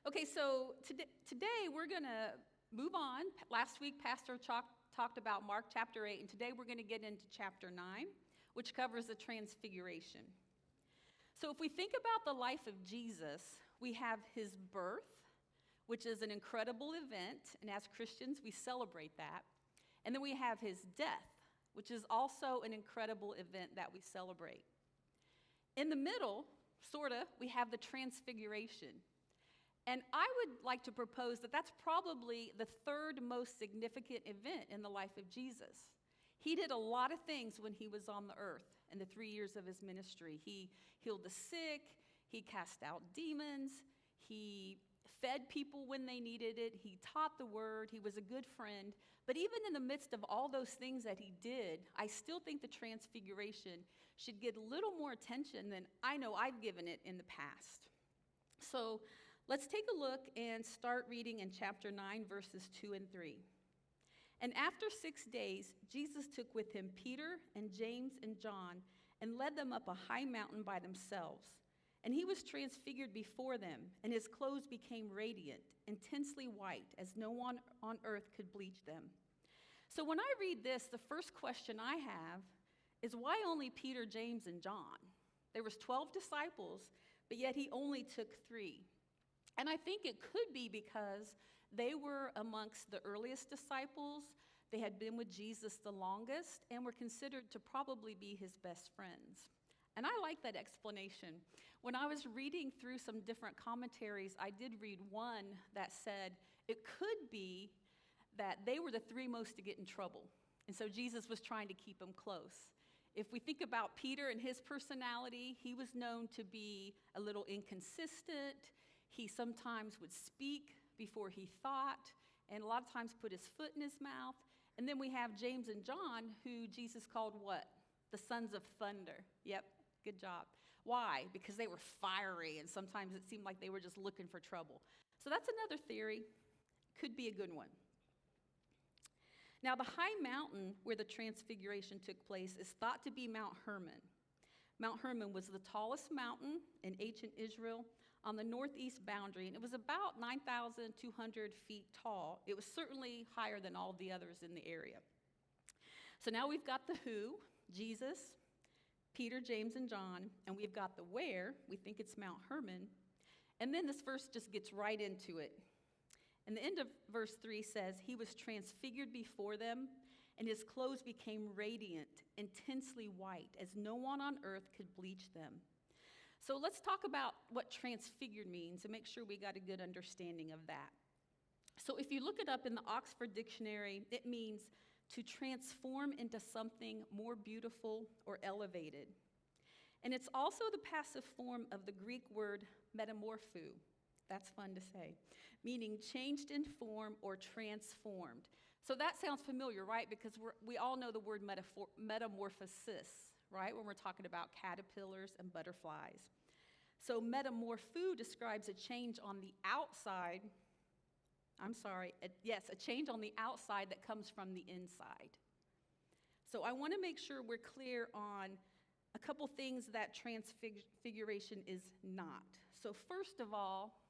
Okay, so today we're going to move on. Last week, Pastor talked about Mark chapter 8, and today we're going to get into chapter 9, which covers the transfiguration. So if we think about the life of Jesus, we have his birth, which is an incredible event, and as Christians, we celebrate that. And then we have his death, which is also an incredible event that we celebrate. In the middle, we have the transfiguration. And I would like to propose that that's probably the third most significant event in the life of Jesus. He did a lot of things when he was on the earth in the 3 years of his ministry. He healed the sick, he cast out demons, he fed people when they needed it, he taught the word, he was a good friend. But even in the midst of all those things that he did, I still think the transfiguration should get a little more attention than I know I've given it in the past. So let's take a look and start reading in chapter 9, verses 2 and 3. And after 6 days, Jesus took with him Peter and James and John and led them up a high mountain by themselves. And he was transfigured before them, and his clothes became radiant, intensely white, as no one on earth could bleach them. So when I read this, the first question I have is why only Peter, James, and John? There was 12 disciples, but yet he only took 3. And I think it could be because they were amongst the earliest disciples. They had been with Jesus the longest and were considered to probably be his best friends. And I like that explanation. When I was reading through some different commentaries, I did read one that said it could be that they were the 3 most to get in trouble. And so Jesus was trying to keep them close. If we think about Peter and his personality, he was known to be a little inconsistent. He sometimes would speak before he thought, and a lot of times put his foot in his mouth. And then we have James and John, who Jesus called what? The sons of thunder. Yep, good job. Why? Because they were fiery, and sometimes it seemed like they were just looking for trouble. So that's another theory. Could be a good one. Now, the high mountain where the transfiguration took place is thought to be Mount Hermon. Mount Hermon was the tallest mountain in ancient Israel on the northeast boundary, and it was about 9,200 feet tall. It was certainly higher than all the others in the area. So now we've got the who, Jesus, Peter, James, and John, and we've got the where, we think it's Mount Hermon, and then this verse just gets right into it. And the end of verse 3 says, he was transfigured before them, and his clothes became radiant, intensely white, as no one on earth could bleach them. So let's talk about what transfigured means and make sure we got a good understanding of that. So if you look it up in the Oxford Dictionary, it means to transform into something more beautiful or elevated. And it's also the passive form of the Greek word metamorpho. That's fun to say, meaning changed in form or transformed. So that sounds familiar, right? Because we all know the word metamorphosis, right? When we're talking about caterpillars and butterflies. So metamorpho describes a change on the outside. A change on the outside that comes from the inside. So I want to make sure we're clear on a couple things that transfiguration is not. So first of all,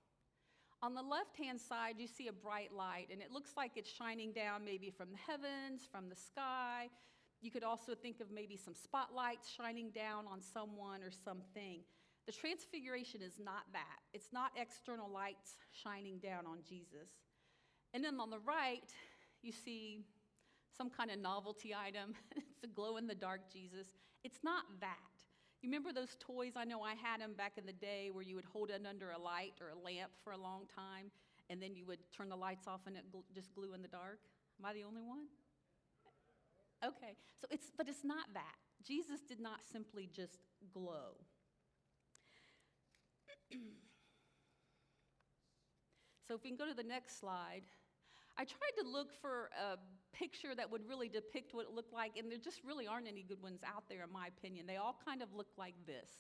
on the left-hand side, you see a bright light, and it looks like it's shining down maybe from the heavens, from the sky. You could also think of maybe some spotlights shining down on someone or something. The transfiguration is not that. It's not external lights shining down on Jesus. And then on the right, you see some kind of novelty item. It's a glow-in-the-dark Jesus. It's not that. You remember those toys? I know I had them back in the day where you would hold it under a light or a lamp for a long time, and then you would turn the lights off and it just glue in the dark. Am I the only one? Okay, but it's not that. Jesus did not simply just glow. So if we can go to the next slide. I tried to look for a picture that would really depict what it looked like, and there just really aren't any good ones out there, in my opinion. They all kind of look like this.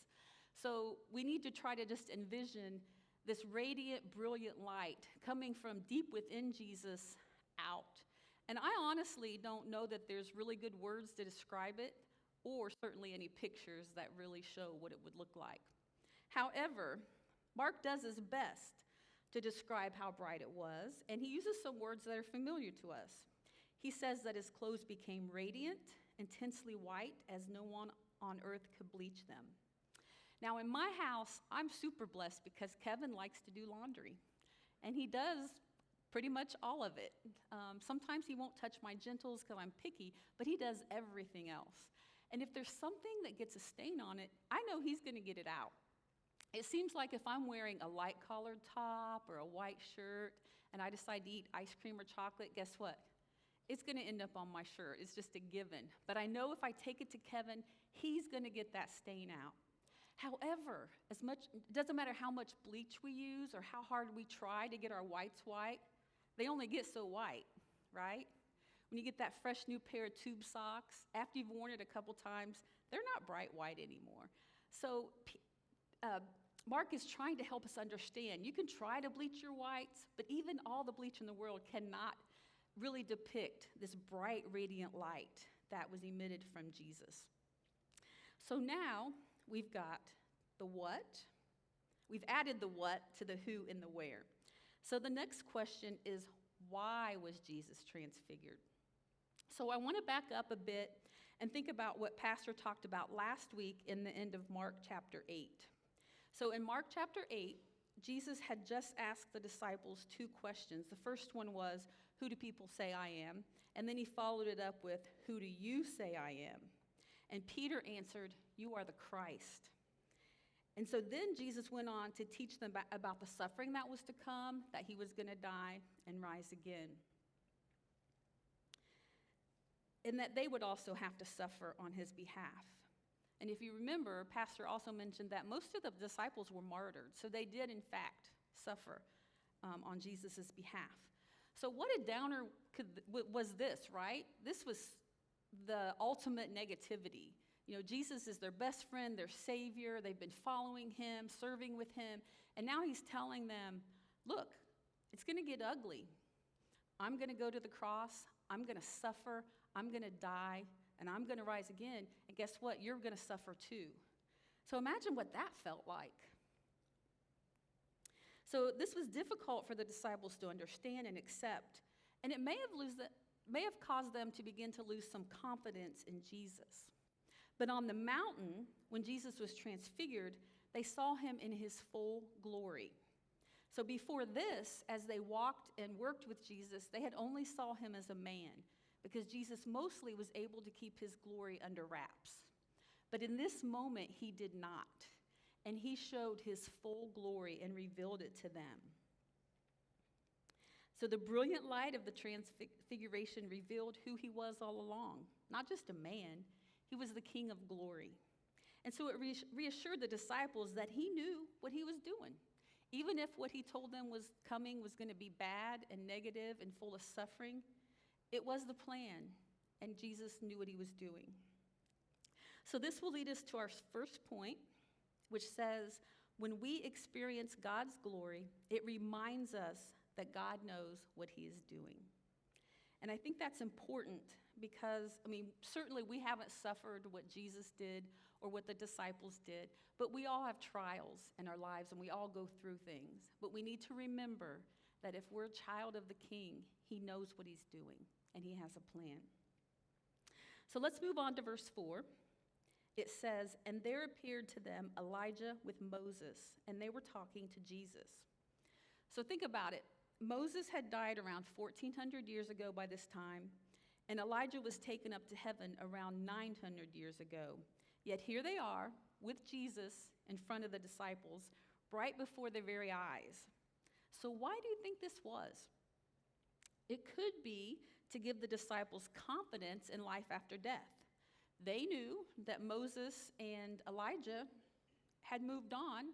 So we need to try to just envision this radiant, brilliant light coming from deep within Jesus out. And I honestly don't know that there's really good words to describe it, or certainly any pictures that really show what it would look like. However, Mark does his best to describe how bright it was, and he uses some words that are familiar to us. He says that his clothes became radiant, intensely white, as no one on earth could bleach them. Now, in my house, I'm super blessed because Kevin likes to do laundry, and he does pretty much all of it. Sometimes he won't touch my gentles because I'm picky, but he does everything else. And if there's something that gets a stain on it, I know he's going to get it out. It seems like if I'm wearing a light collared top or a white shirt and I decide to eat ice cream or chocolate, guess what? It's going to end up on my shirt. It's just a given. But I know if I take it to Kevin, he's going to get that stain out. However, it doesn't matter how much bleach we use or how hard we try to get our whites white, they only get so white, right? When you get that fresh new pair of tube socks, after you've worn it a couple times, they're not bright white anymore. So Mark is trying to help us understand. You can try to bleach your whites, but even all the bleach in the world cannot really depict this bright, radiant light that was emitted from Jesus. So now we've got the what. We've added the what to the who and the where. So the next question is, why was Jesus transfigured? So I want to back up a bit and think about what Pastor talked about last week in the end of Mark chapter 8. So in Mark chapter 8, Jesus had just asked the disciples two questions. The first one was, who do people say I am? And then he followed it up with, who do you say I am? And Peter answered, you are the Christ. And so then Jesus went on to teach them about the suffering that was to come, that he was going to die and rise again. And that they would also have to suffer on his behalf. And if you remember, Pastor also mentioned that most of the disciples were martyred. So they did, in fact, suffer on Jesus' behalf. So what a downer was this, right? This was the ultimate negativity. You know, Jesus is their best friend, their savior. They've been following him, serving with him. And now he's telling them, look, it's going to get ugly. I'm going to go to the cross. I'm going to suffer. I'm going to die. And I'm going to rise again. And guess what? You're going to suffer too. So imagine what that felt like. So this was difficult for the disciples to understand and accept. And it may have caused them to begin to lose some confidence in Jesus. But on the mountain, when Jesus was transfigured, they saw him in his full glory. So before this, as they walked and worked with Jesus, they had only saw him as a man, because Jesus mostly was able to keep his glory under wraps. But in this moment, he did not. And he showed his full glory and revealed it to them. So the brilliant light of the transfiguration revealed who he was all along. Not just a man, he was the King of glory. And so it reassured the disciples that he knew what he was doing. Even if what he told them was coming was going to be bad and negative and full of suffering, it was the plan, and Jesus knew what he was doing. So this will lead us to our first point, which says, when we experience God's glory, it reminds us that God knows what he is doing. And I think that's important because, certainly we haven't suffered what Jesus did or what the disciples did, but we all have trials in our lives and we all go through things. But we need to remember that if we're a child of the King, he knows what he's doing and he has a plan. So let's move on to verse 4. It says, and there appeared to them Elijah with Moses, and they were talking to Jesus. So think about it. Moses had died around 1,400 years ago by this time, and Elijah was taken up to heaven around 900 years ago. Yet here they are with Jesus in front of the disciples, right before their very eyes. So why do you think this was? It could be to give the disciples confidence in life after death. They knew that Moses and Elijah had moved on,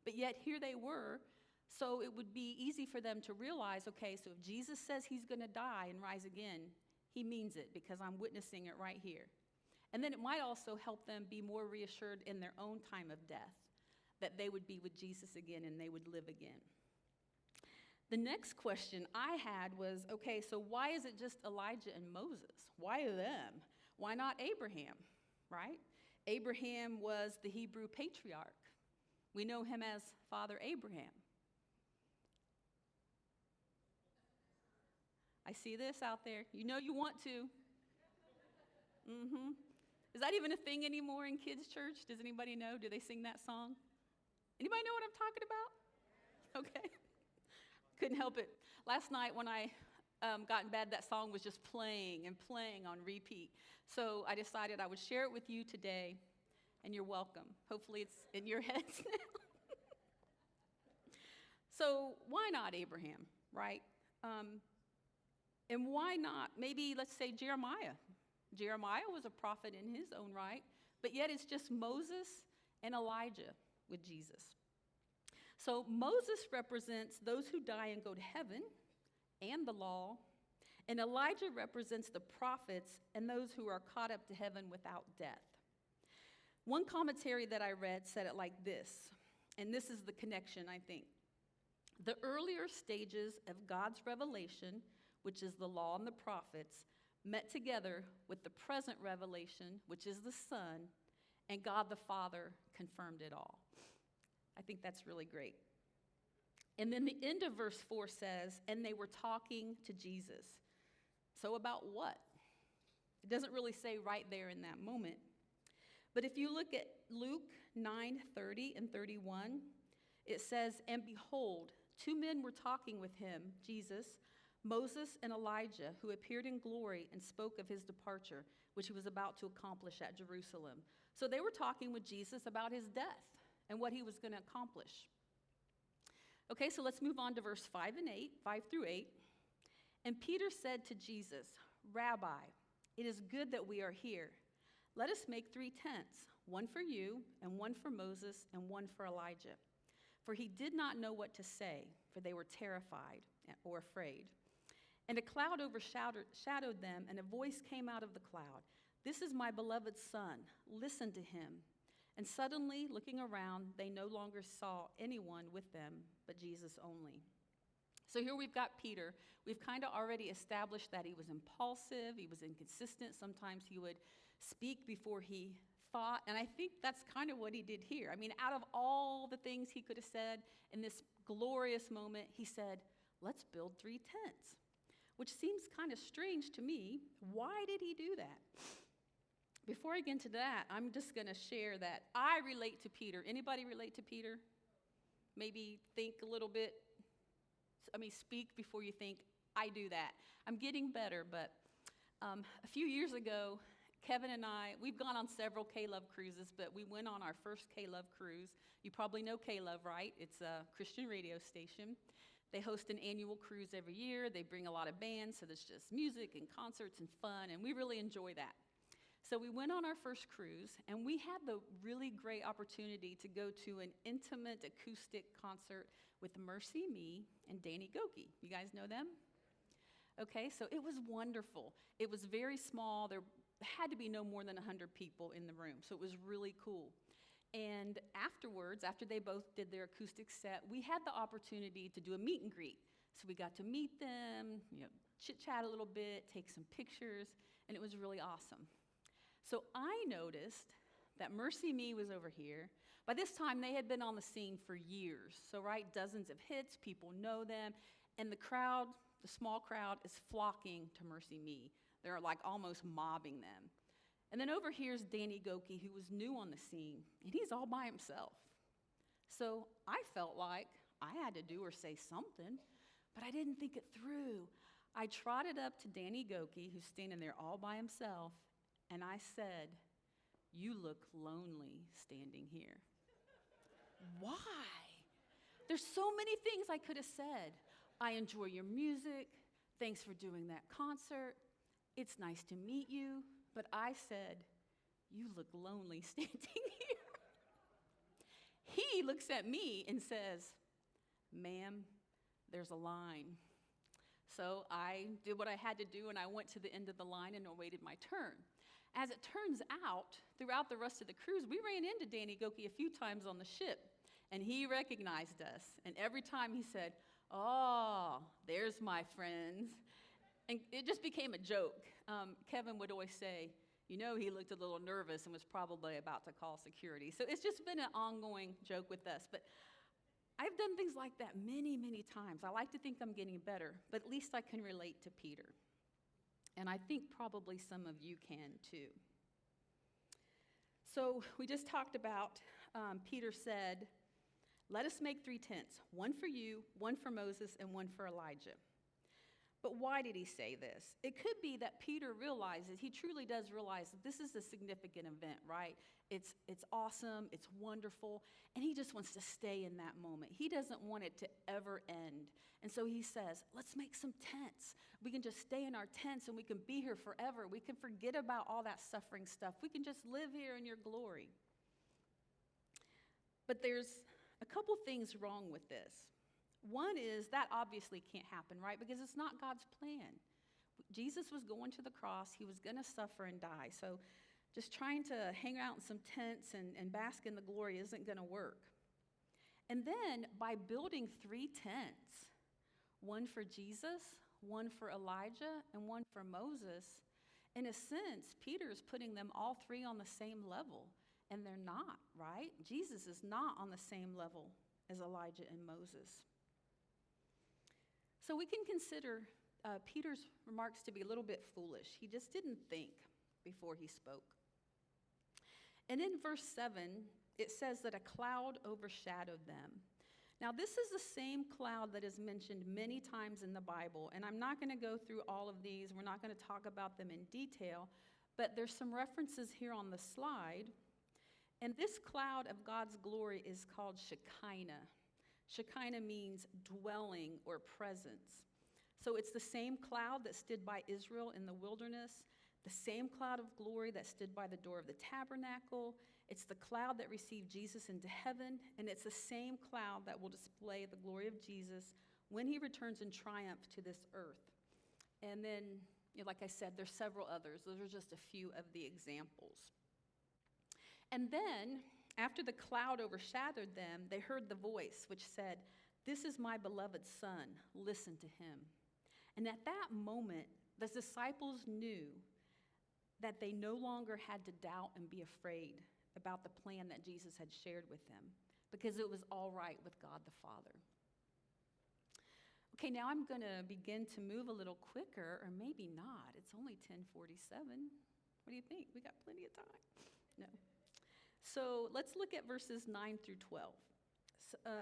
but yet here they were. So it would be easy for them to realize, okay, so if Jesus says he's going to die and rise again, he means it because I'm witnessing it right here. And then it might also help them be more reassured in their own time of death, that they would be with Jesus again and they would live again. The next question I had was, okay, so why is it just Elijah and Moses? Why them? Why not Abraham, right? Abraham was the Hebrew patriarch. We know him as Father Abraham. I see this out there. You know you want to. Is that even a thing anymore in kids' church? Does anybody know? Do they sing that song? Anybody know what I'm talking about? Okay. Couldn't help it. Last night when I got in bed, that song was just playing and playing on repeat. So I decided I would share it with you today, and you're welcome. Hopefully it's in your heads now. So why not Abraham, right? And why not maybe, let's say, Jeremiah? Jeremiah was a prophet in his own right, but yet it's just Moses and Elijah with Jesus. So Moses represents those who die and go to heaven and the law, and Elijah represents the prophets and those who are caught up to heaven without death. One commentary that I read said it like this, and this is the connection, I think. The earlier stages of God's revelation, which is the law and the prophets, met together with the present revelation, which is the Son, and God the Father confirmed it all. I think that's really great. And then the end of verse 4 says, and they were talking to Jesus. So about what? It doesn't really say right there in that moment. But if you look at Luke 9:30 and 31, it says, and behold, two men were talking with him, Jesus, Moses and Elijah, who appeared in glory and spoke of his departure, which he was about to accomplish at Jerusalem. So they were talking with Jesus about his death and what he was going to accomplish. Okay, so let's move on to verse 5 through 8. And Peter said to Jesus, Rabbi, it is good that we are here. Let us make 3 tents, one for you, and one for Moses, and one for Elijah. For he did not know what to say, for they were terrified or afraid. And a cloud overshadowed them, and a voice came out of the cloud. This is my beloved Son. Listen to him. And suddenly, looking around, they no longer saw anyone with them but Jesus only. So here we've got Peter. We've kind of already established that he was impulsive, he was inconsistent. Sometimes he would speak before he thought, and I think that's kind of what he did here. I mean, out of all the things he could have said in this glorious moment, he said, let's build 3 tents, which seems kind of strange to me. Why did he do that? Before I get into that, I'm just going to share that I relate to Peter. Anybody relate to Peter? Maybe think a little bit. Speak before you think. I do that. I'm getting better, but a few years ago, Kevin and I, we've gone on several K-Love cruises, but we went on our first K-Love cruise. You probably know K-Love, right? It's a Christian radio station. They host an annual cruise every year. They bring a lot of bands, so there's just music and concerts and fun, and we really enjoy that. So we went on our first cruise, and we had the really great opportunity to go to an intimate acoustic concert with Mercy Me and Danny Goki. You guys know them? Okay, so it was wonderful. It was very small. There had to be no more than 100 people in the room, so it was really cool. And afterwards, after they both did their acoustic set, we had the opportunity to do a meet and greet. So we got to meet them, chit-chat a little bit, take some pictures, and it was really awesome. So I noticed that Mercy Me was over here. By this time, they had been on the scene for years. So, right, dozens of hits, people know them, and the crowd, the small crowd, is flocking to Mercy Me. They're like almost mobbing them. And then over here's Danny Goki, who was new on the scene, and he's all by himself. So I felt like I had to do or say something, but I didn't think it through. I trotted up to Danny Goki, who's standing there all by himself, and I said, you look lonely standing here. Why? There's so many things I could have said. I enjoy your music. Thanks for doing that concert. It's nice to meet you. But I said, you look lonely standing here. He looks at me and says, ma'am, there's a line. So I did what I had to do, and I went to the end of the line and awaited my turn. As it turns out, throughout the rest of the cruise, we ran into Danny Goki a few times on the ship, and he recognized us. And every time he said, oh, there's my friends. And it just became a joke. Kevin would always say, he looked a little nervous and was probably about to call security. So it's just been an ongoing joke with us. But I've done things like that many, many times. I like to think I'm getting better, but at least I can relate to Peter. And I think probably some of you can too. So we just talked about, Peter said, let us make 3 tents, one for you, one for Moses, and one for Elijah. But why did he say this? It could be that Peter realizes, he truly does realize that this is a significant event, right? It's awesome, it's wonderful, and he just wants to stay in that moment. He doesn't want it to ever end. And so he says, let's make some tents. We can just stay in our tents and we can be here forever. We can forget about all that suffering stuff. We can just live here in your glory. But there's a couple things wrong with this. One is that obviously can't happen, right? Because it's not God's plan. Jesus was going to the cross. He was going to suffer and die. So just trying to hang out in some tents and bask in the glory isn't going to work. And then by building 3 tents, one for Jesus, one for Elijah, and one for Moses, in a sense, Peter is putting them all 3 on the same level. And they're not, right? Jesus is not on the same level as Elijah and Moses. So we can consider Peter's remarks to be a little bit foolish. He just didn't think before he spoke. And in verse 7, it says that a cloud overshadowed them. Now, this is the same cloud that is mentioned many times in the Bible, and I'm not going to go through all of these. We're not going to talk about them in detail, but there's some references here on the slide. And this cloud of God's glory is called Shekinah. Shekinah means dwelling or presence. So it's the same cloud that stood by Israel in the wilderness, the same cloud of glory that stood by the door of the tabernacle. It's the cloud that received Jesus into heaven, and it's the same cloud that will display the glory of Jesus when he returns in triumph to this earth. And then, like I said, there's several others. Those are just a few of the examples. And then, after the cloud overshadowed them, they heard the voice which said, "This is my beloved Son, listen to him." And at that moment, the disciples knew that they no longer had to doubt and be afraid about the plan that Jesus had shared with them, because it was all right with God the Father. Okay, now I'm going to begin to move a little quicker, or maybe not. It's only 10:47. What do you think? We got plenty of time. No. So let's look at verses 9 through 12.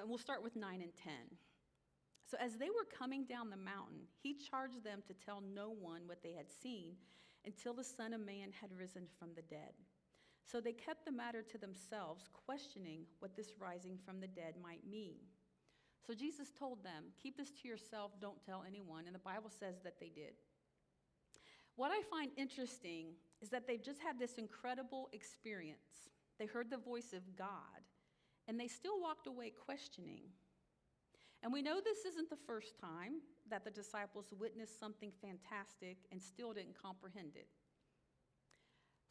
We'll start with 9 and 10. So as they were coming down the mountain, he charged them to tell no one what they had seen until the Son of Man had risen from the dead. So they kept the matter to themselves, questioning what this rising from the dead might mean. So Jesus told them, keep this to yourself, don't tell anyone. And the Bible says that they did. What I find interesting is that they've just had this incredible experience. They heard the voice of God, and they still walked away questioning. And we know this isn't the first time that the disciples witnessed something fantastic and still didn't comprehend it.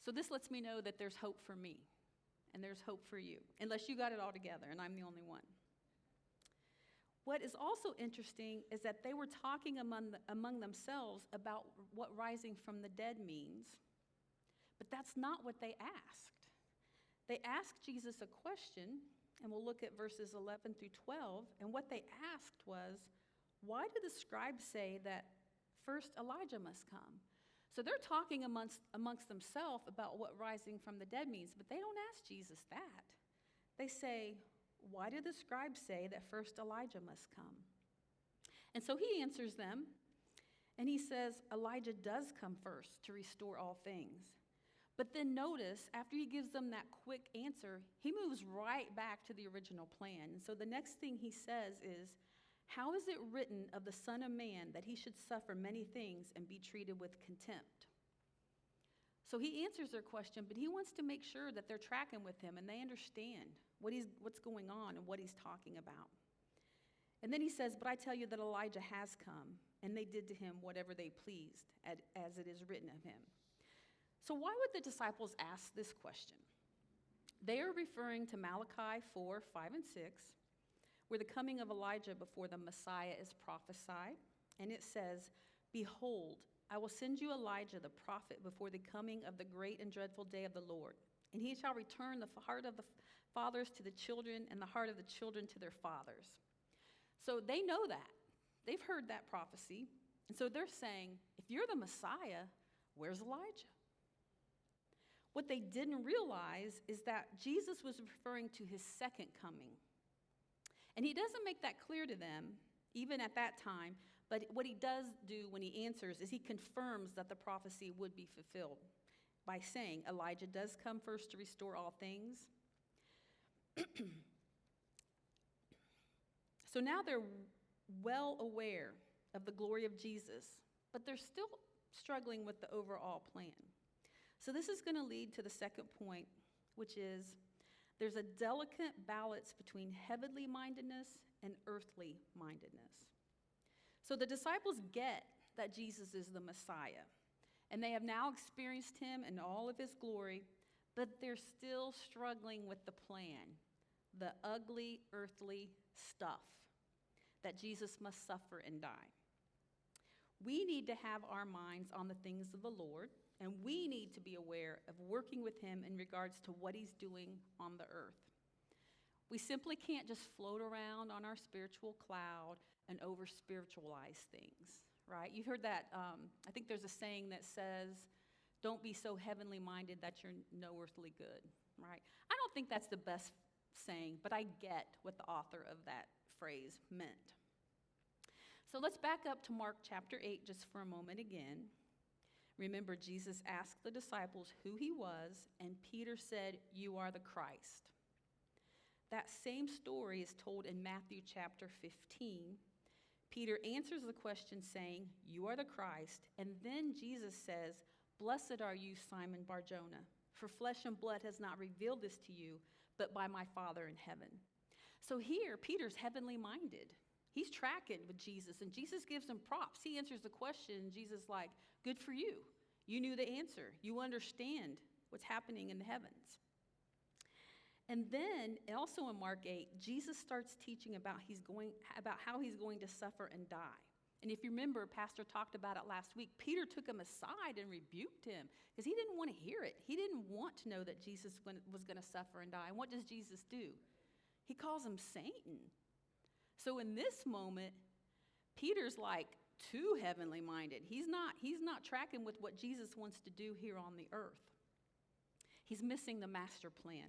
So this lets me know that there's hope for me, and there's hope for you, unless you got it all together, and I'm the only one. What is also interesting is that they were talking among themselves about what rising from the dead means, but that's not what they asked. They asked Jesus a question, and we'll look at verses 11 through 12, and what they asked was, why do the scribes say that first Elijah must come? So they're talking amongst themselves about what rising from the dead means, but they don't ask Jesus that. They say, why do the scribes say that first Elijah must come? And so he answers them, and he says, Elijah does come first to restore all things. But then notice, after he gives them that quick answer, he moves right back to the original plan. And so the next thing he says is, how is it written of the Son of Man that he should suffer many things and be treated with contempt? So he answers their question, but he wants to make sure that they're tracking with him and they understand what's going on and what he's talking about. And then he says, but I tell you that Elijah has come, and they did to him whatever they pleased, as it is written of him. So why would the disciples ask this question? They are referring to Malachi 4, 5, and 6, where the coming of Elijah before the Messiah is prophesied. And it says, behold, I will send you Elijah the prophet before the coming of the great and dreadful day of the Lord. And he shall return the heart of the fathers to the children, and the heart of the children to their fathers. So they know that. They've heard that prophecy. And so they're saying, if you're the Messiah, where's Elijah? What they didn't realize is that Jesus was referring to his second coming. And he doesn't make that clear to them, even at that time, but what he does do when he answers is he confirms that the prophecy would be fulfilled by saying Elijah does come first to restore all things. So now they're well aware of the glory of Jesus, but they're still struggling with the overall plan. So this is going to lead to the second point, which is there's a delicate balance between heavenly mindedness and earthly mindedness. So the disciples get that Jesus is the Messiah, and they have now experienced him in all of his glory, but they're still struggling with the plan, the ugly earthly stuff that Jesus must suffer and die. We need to have our minds on the things of the Lord, and we need to be aware of working with him in regards to what he's doing on the earth. We simply can't just float around on our spiritual cloud and over-spiritualize things, right? You heard that, I think there's a saying that says, don't be so heavenly minded that you're no earthly good, right? I don't think that's the best saying, but I get what the author of that phrase meant. So let's back up to Mark chapter 8 just for a moment again. Remember, Jesus asked the disciples who he was, and Peter said, "You are the Christ." That same story is told in Matthew chapter 15. Peter answers the question saying, "You are the Christ," and then Jesus says, "Blessed are you, Simon Bar-Jonah, for flesh and blood has not revealed this to you, but by my Father in heaven." So here, Peter's heavenly minded. He's tracking with Jesus, and Jesus gives him props. He answers the question, and Jesus is like, good for you. You knew the answer. You understand what's happening in the heavens. And then, also in Mark 8, Jesus starts teaching about how he's going to suffer and die. And if you remember, Pastor talked about it last week, Peter took him aside and rebuked him because he didn't want to hear it. He didn't want to know that Jesus was going to suffer and die. And what does Jesus do? He calls him Satan. So in this moment, Peter's like too heavenly minded. He's not tracking with what Jesus wants to do here on the earth. He's missing the master plan.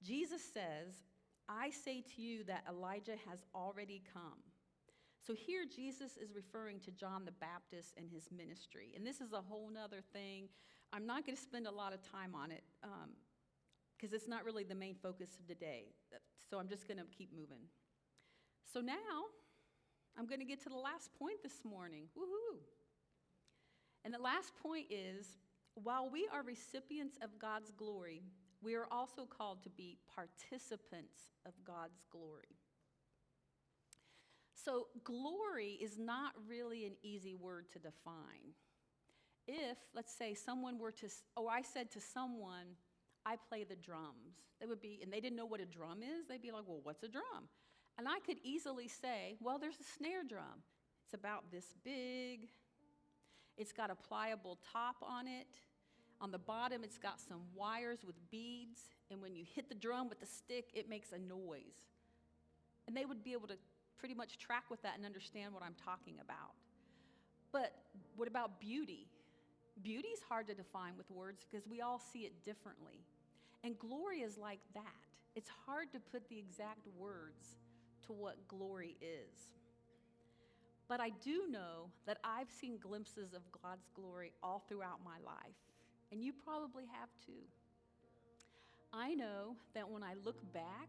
Jesus says, "I say to you that Elijah has already come." So here Jesus is referring to John the Baptist and his ministry. And this is a whole nother thing. I'm not going to spend a lot of time on it because it's not really the main focus of today. So I'm just going to keep moving. So now I'm going to get to the last point this morning. Woohoo! And the last point is, while we are recipients of God's glory, we are also called to be participants of God's glory. So glory is not really an easy word to define. If, let's say, I said to someone, I play the drums, and they didn't know what a drum is, they'd be like, well, what's a drum? And I could easily say, well, there's a snare drum. It's about this big. It's got a pliable top on it. On the bottom, it's got some wires with beads, and when you hit the drum with the stick, it makes a noise. And they would be able to pretty much track with that and understand what I'm talking about. But what about beauty? Beauty is hard to define with words because we all see it differently. And glory is like that. It's hard to put the exact words to what glory is. But I do know that I've seen glimpses of God's glory all throughout my life. And you probably have too. I know that when I look back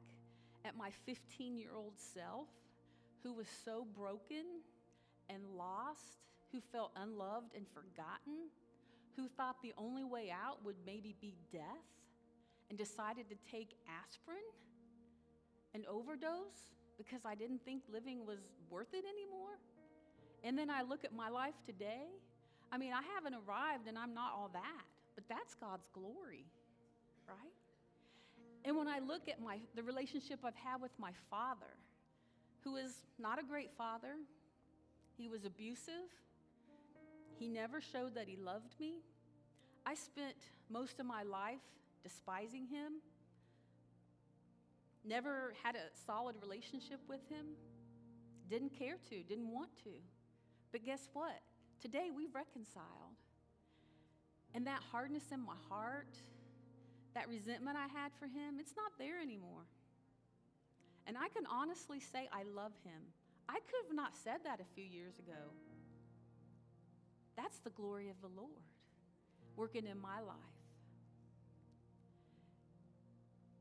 at my 15-year-old self, who was so broken and lost, who felt unloved and forgotten, who thought the only way out would maybe be death, and decided to take aspirin and overdose because I didn't think living was worth it anymore. And then I look at my life today. I mean, I haven't arrived and I'm not all that, but that's God's glory, right? And when I look at the relationship I've had with my father, who is not a great father, he was abusive, he never showed that he loved me. I spent most of my life despising him, never had a solid relationship with him, didn't care to, didn't want to. But guess what? Today we've reconciled. And that hardness in my heart, that resentment I had for him, it's not there anymore. And I can honestly say I love him. I could have not said that a few years ago. That's the glory of the Lord working in my life.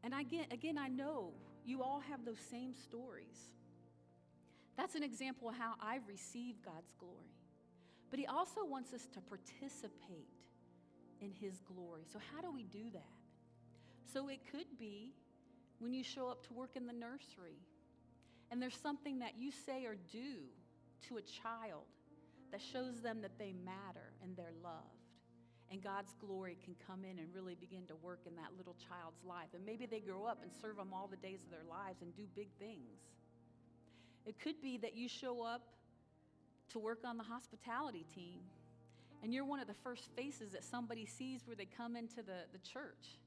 And again, I know you all have those same stories. That's an example of how I've received God's glory. But he also wants us to participate in his glory. So how do we do that? So it could be when you show up to work in the nursery and there's something that you say or do to a child that shows them that they matter and they're loved. And God's glory can come in and really begin to work in that little child's life. And maybe they grow up and serve them all the days of their lives and do big things. It could be that you show up to work on the hospitality team and you're one of the first faces that somebody sees where they come into the church.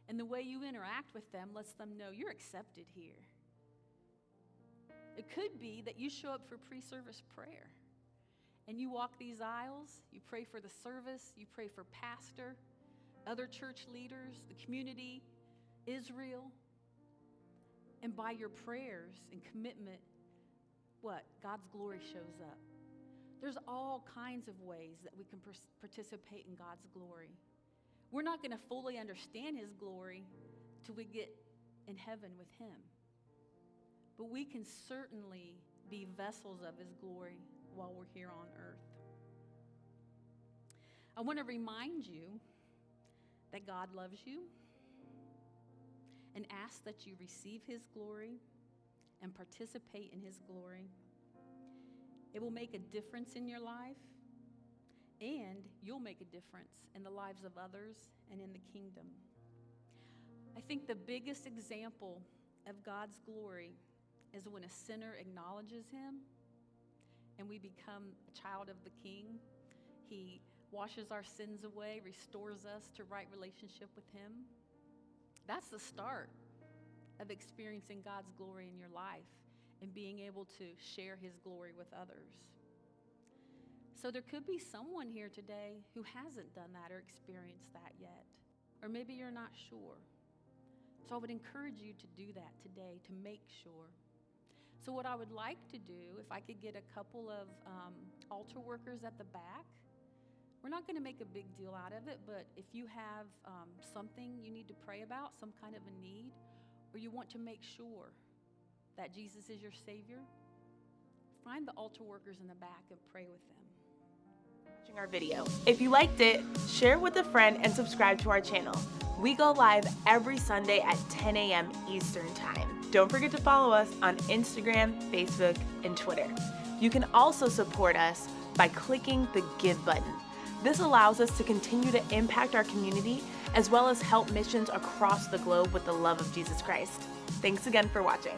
And the way you interact with them lets them know you're accepted here. It could be that you show up for pre-service prayer and you walk these aisles, you pray for the service, you pray for pastor, other church leaders, the community, Israel. And by your prayers and commitment, what? God's glory shows up. There's all kinds of ways that we can participate in God's glory. We're not going to fully understand his glory till we get in heaven with him. But we can certainly be vessels of his glory while we're here on earth. I want to remind you that God loves you and ask that you receive his glory and participate in his glory. It will make a difference in your life, and you'll make a difference in the lives of others and in the kingdom. I think the biggest example of God's glory is when a sinner acknowledges him and we become a child of the King. He washes our sins away, restores us to right relationship with him. That's the start of experiencing God's glory in your life and being able to share his glory with others. So there could be someone here today who hasn't done that or experienced that yet. Or maybe you're not sure. So I would encourage you to do that today to make sure. So what I would like to do, if I could get a couple of altar workers at the back, we're not going to make a big deal out of it, but if you have something you need to pray about, some kind of a need, or you want to make sure that Jesus is your Savior, find the altar workers in the back and pray with them. Watching our video. If you liked it, share it with a friend and subscribe to our channel. We go live every Sunday at 10 a.m. Eastern Time. Don't forget to follow us on Instagram, Facebook, and Twitter. You can also support us by clicking the Give button. This allows us to continue to impact our community as well as help missions across the globe with the love of Jesus Christ. Thanks again for watching.